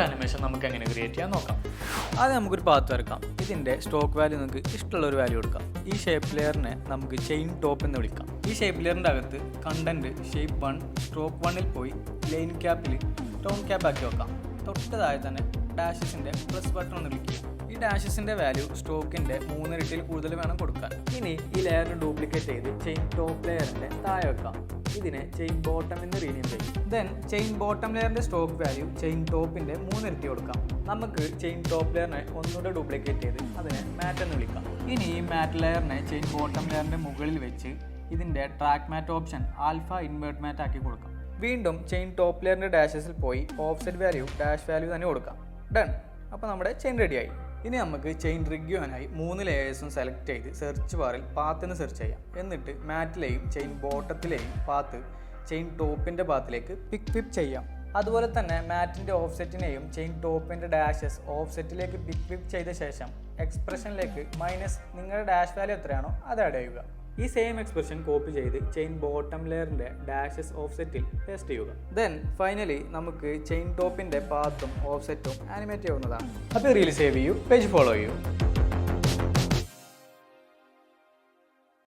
Animation നമുക്ക് എങ്ങനെ create ചെയ്യാൻ നോക്കാം. ആദ്യം നമുക്കൊരു പാത്ത് വരക്കാം. ഇതിൻ്റെ സ്റ്റോക്ക് വാല്യൂ നമുക്ക് ഇഷ്ടമുള്ള ഒരു വാല്യൂ കൊടുക്കാം. ഈ ഷേപ്പ് ലെയറിനെ നമുക്ക് ചെയിൻ ടോപ്പ് എന്ന് വിളിക്കാം. ഈ ഷേപ്പ് ലെയറിൻ്റെ അകത്ത് കണ്ടന്റ് ഷേപ്പ് 1 സ്ട്രോക്ക് 1-ൽ പോയി ലൈൻ ക്യാപ്പിൽ ടോൺ ക്യാപ്പ് ആക്കി വെക്കാം. തൊട്ടതായി തന്നെ ഡാഷസിൻ്റെ പ്ലസ് ബട്ടൺ ഒന്ന് ക്ലിക്ക് ചെയ്യാം. ഈ ഡാഷസിൻ്റെ വാല്യൂ സ്റ്റോക്കിൻ്റെ 3 ഇരട്ടിയിൽ കൂടുതൽ വേണം കൊടുക്കാൻ. ഇനി ഈ ലെയർ ഡ്യൂപ്ലിക്കേറ്റ് ചെയ്ത് ചെയിൻ ടോപ്പ് ലെയറിൻ്റെ താഴെ വെക്കാം. ഇതിനെ ചെയിൻ ബോട്ടം എന്ന് റീനെയിം ചെയ്യും. ദെൻ ചെയിൻ ബോട്ടം ലെയറിൻ്റെ സ്റ്റോക്ക് വാല്യൂ ചെയിൻ ടോപ്പിൻ്റെ 3 ഇരട്ടി കൊടുക്കാം. നമുക്ക് ചെയിൻ ടോപ്പ് ലെയറിനെ ഒന്നുകൂടെ ഡ്യൂപ്ലിക്കേറ്റ് ചെയ്ത് അതിനെ മാറ്റ് എന്ന് വിളിക്കാം. ഇനി ഈ മാറ്റ് ലെയറിനെ ചെയിൻ ബോട്ടം ലെയറിൻ്റെ മുകളിൽ വെച്ച് ഇതിൻ്റെ ട്രാക്ക് മാറ്റ് ഓപ്ഷൻ ആൽഫ ഇൻവേർട്ട് മാറ്റ് ആക്കി കൊടുക്കാം. വീണ്ടും ചെയിൻ ടോപ്പ് ലെയറിൻ്റെ ഡാഷസിൽ പോയി ഓഫ്സെറ്റ് വാല്യൂ ഡാഷ് വാല്യൂ തന്നെ കൊടുക്കാം. ഡൺ. അപ്പോൾ നമ്മുടെ ചെയിൻ റെഡിയായി. ഇനി നമുക്ക് ചെയിൻ ട്രിഗ് ചെയ്യാനായി 3 ലെയേഴ്സും സെലക്ട് ചെയ്ത് സെർച്ച് ബാറിൽ പാത്ത് എന്ന് സെർച്ച് ചെയ്യാം. എന്നിട്ട് മാറ്റിലെയും ചെയിൻ ബോട്ടത്തിലെയും പാത്ത് ചെയിൻ ടോപ്പിൻ്റെ പാത്തിലേക്ക് പിക്ക് ചെയ്യാം. അതുപോലെ തന്നെ മാറ്റിൻ്റെ ഓഫ്സെറ്റിനെയും ചെയിൻ ടോപ്പിൻ്റെ ഡാഷസ് ഓഫ്സെറ്റിലേക്ക് പിക്ക് ചെയ്ത ശേഷം എക്സ്പ്രഷനിലേക്ക് മൈനസ് നിങ്ങളുടെ ഡാഷ് വാല്യൂ എത്രയാണോ അത് ആഡ് ചെയ്യുക. ഈ സെയിം എക്സ്പ്രഷൻ കോപ്പി ചെയ്ത് ചെയിൻ ബോട്ടം ലെയറിൻ്റെ ഡാഷസ് ഓഫ്സെറ്റിൽ പേസ്റ്റ് ചെയ്യുക. ദെൻ ഫൈനലി നമുക്ക് ചെയിൻ ടോപ്പിൻ്റെ പാത്തും ഓഫ്സെറ്റും ആനിമേറ്റ് ചെയ്യാവുന്നതാണ്. അപ്പോൾ റീൽ സേവ് ചെയ്യൂ, പേജ് ഫോളോ ചെയ്യൂ.